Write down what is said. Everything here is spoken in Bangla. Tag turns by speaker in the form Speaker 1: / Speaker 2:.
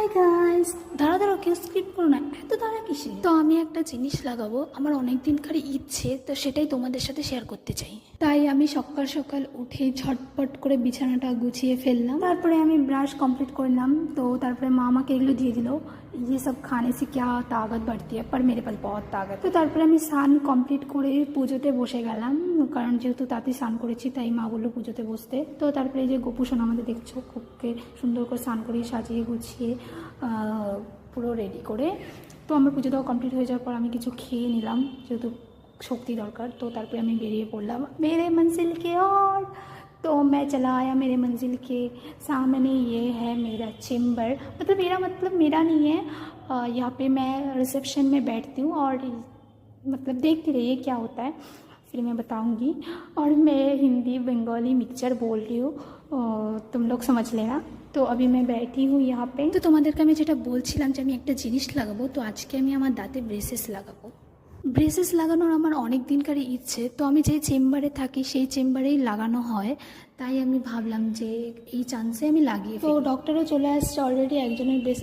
Speaker 1: হাই গাইস, দাঁড়া দাঁড়া, কেউ স্কিপ করো না, এত দাঁড়া কিসে? তো আমি একটা জিনিস লাগাবো, আমার অনেক দিনকার ইচ্ছে, তো সেটাই তোমাদের সাথে শেয়ার করতে চাই। তাই আমি সকাল সকাল উঠে ঝটপট করে বিছানাটা গুছিয়ে ফেললাম, তারপরে আমি ব্রাশ কমপ্লিট করলাম। তো তারপরে মা আমাকে এগুলো দিয়ে দিল, ये सब खाने से क्या ताकत बढ़ती है, पर मेरे पास बहुत ताकत। তো তারপরে আমি স্নান কমপ্লিট করে পুজোতে বসে গেলাম, কারণ যেহেতু তাতে স্নান করেছি তাই মা বললো পুজোতে বসতে। তো তারপরে এই যে গোপুসোন আমাদের দেখছো, খুবকে সুন্দর করে স্নান করিয়ে সাজিয়ে গুছিয়ে পুরো রেডি করে। তো আমার পুজো দেওয়া কমপ্লিট হয়ে যাওয়ার পর আমি কিছু খেয়ে নিলাম, যেহেতু শক্তি দরকার। তো তারপরে আমি বেরিয়ে পড়লাম মেরে मंजिल के और। तो मैं चला आया मेरे मंजिल के सामने, ये है मेरा चेम्बर। मतलब मेरा नहीं है, यहाँ पे मैं रिसेप्शन में बैठती हूँ और मतलब देखती रहिए क्या होता है, फिर मैं बताऊँगी। और मैं हिंदी बंगाली मिक्सचर बोल रही हूँ, तुम लोग समझ लेना। তো আমি बैठी हूँ यहाँ पे। তো তোমাদেরকে আমি যেটা বলছিলাম যে আমি একটা জিনিস লাগাবো, তো আজকে আমি আমার দাঁতে ব্রেসেস লাগাবো। ব্রেসেস লাগানোর আমার অনেক দিনকারই ইচ্ছে, তো আমি যেই চেম্বারে থাকি সেই চেম্বারেই লাগানো হয়, তাই আমি ভাবলাম যে এই চান্সে আমি লাগিয়ে। তো ডক্টরও চলে আসছে অলরেডি, একজনের ব্রেসেস